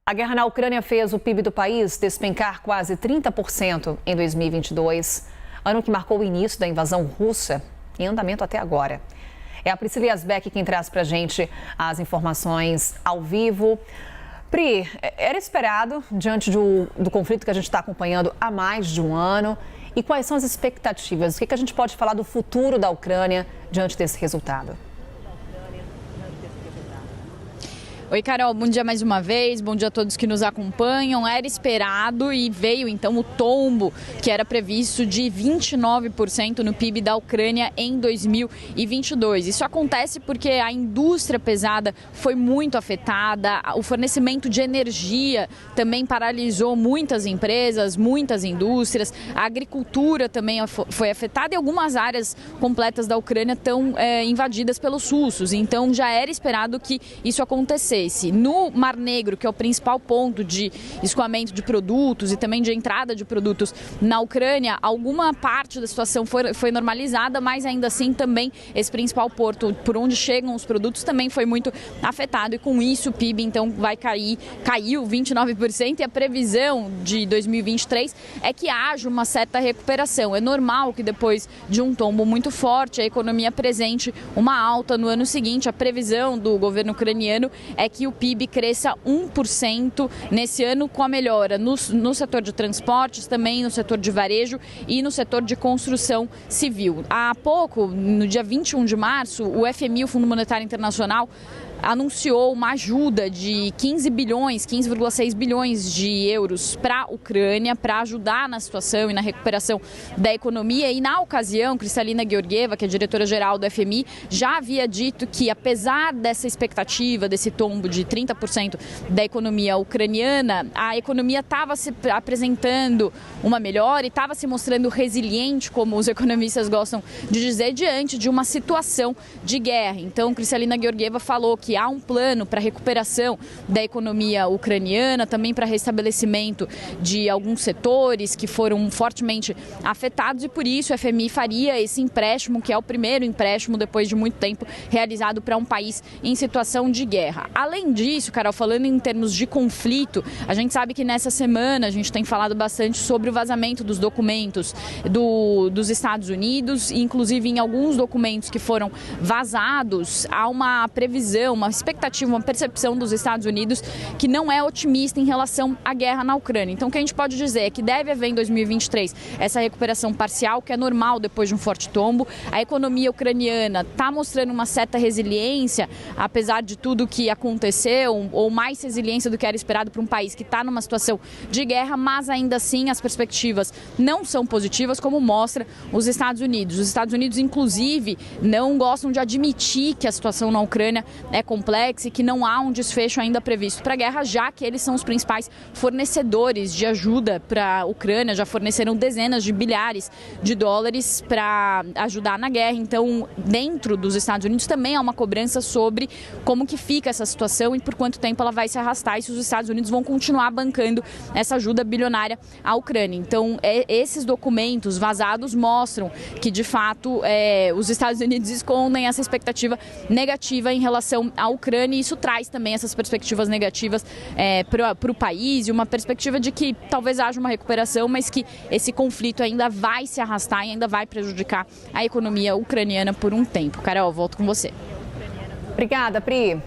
A guerra na Ucrânia fez o PIB do país despencar quase 30% em 2022, ano que marcou o início da invasão russa, em andamento até agora. É a Priscila Yazbek quem traz para a gente as informações ao vivo. Pri, era esperado diante do conflito que a gente está acompanhando há mais de um ano? E quais são as expectativas? O que a gente pode falar do futuro da Ucrânia diante desse resultado? Oi, Carol, bom dia mais uma vez, bom dia a todos que nos acompanham. Era esperado e veio então o tombo que era previsto de 29% no PIB da Ucrânia em 2022. Isso acontece porque a indústria pesada foi muito afetada, o fornecimento de energia também paralisou muitas empresas, muitas indústrias, a agricultura também foi afetada e algumas áreas completas da Ucrânia estão invadidas pelos russos. Então já era esperado que isso acontecesse. No Mar Negro, que é o principal ponto de escoamento de produtos e também de entrada de produtos na Ucrânia, alguma parte da situação foi normalizada, mas ainda assim também esse principal porto por onde chegam os produtos também foi muito afetado e com isso o PIB então caiu 29% e a previsão de 2023 é que haja uma certa recuperação. É normal que depois de um tombo muito forte a economia apresente uma alta no ano seguinte. A previsão do governo ucraniano é que o PIB cresça 1% nesse ano, com a melhora no setor de transportes, também no setor de varejo e no setor de construção civil. Há pouco, no dia 21 de março, o FMI, o Fundo Monetário Internacional, anunciou uma ajuda de 15,6 bilhões de euros para a Ucrânia, para ajudar na situação e na recuperação da economia. E na ocasião, Kristalina Georgieva, que é diretora-geral do FMI, já havia dito que, apesar dessa expectativa, desse tombo de 30% da economia ucraniana, a economia estava se apresentando uma melhora e estava se mostrando resiliente, como os economistas gostam de dizer, diante de uma situação de guerra. Então, Kristalina Georgieva falou que há um plano para a recuperação da economia ucraniana, também para restabelecimento de alguns setores que foram fortemente afetados e por isso o FMI faria esse empréstimo, que é o primeiro empréstimo depois de muito tempo realizado para um país em situação de guerra. Além disso, Carol, falando em termos de conflito, a gente sabe que nessa semana a gente tem falado bastante sobre o vazamento dos documentos dos Estados Unidos, inclusive em alguns documentos que foram vazados, há uma previsão, uma expectativa, uma percepção dos Estados Unidos que não é otimista em relação à guerra na Ucrânia. Então, o que a gente pode dizer é que deve haver em 2023 essa recuperação parcial, que é normal depois de um forte tombo. A economia ucraniana está mostrando uma certa resiliência, apesar de tudo que aconteceu, ou mais resiliência do que era esperado para um país que está numa situação de guerra, mas ainda assim as perspectivas não são positivas, como mostra os Estados Unidos. Os Estados Unidos, inclusive, não gostam de admitir que a situação na Ucrânia é complexa e que não há um desfecho ainda previsto para a guerra, já que eles são os principais fornecedores de ajuda para a Ucrânia, já forneceram dezenas de bilhares de dólares para ajudar na guerra. Então, dentro dos Estados Unidos também há uma cobrança sobre como que fica essa situação e por quanto tempo ela vai se arrastar e se os Estados Unidos vão continuar bancando essa ajuda bilionária à Ucrânia. Então, esses documentos vazados mostram que, de fato, os Estados Unidos escondem essa expectativa negativa em relação à Ucrânia e isso traz também essas perspectivas negativas para o país e uma perspectiva de que talvez haja uma recuperação, mas que esse conflito ainda vai se arrastar e ainda vai prejudicar a economia ucraniana por um tempo. Carol, volto com você. Obrigada, Pri.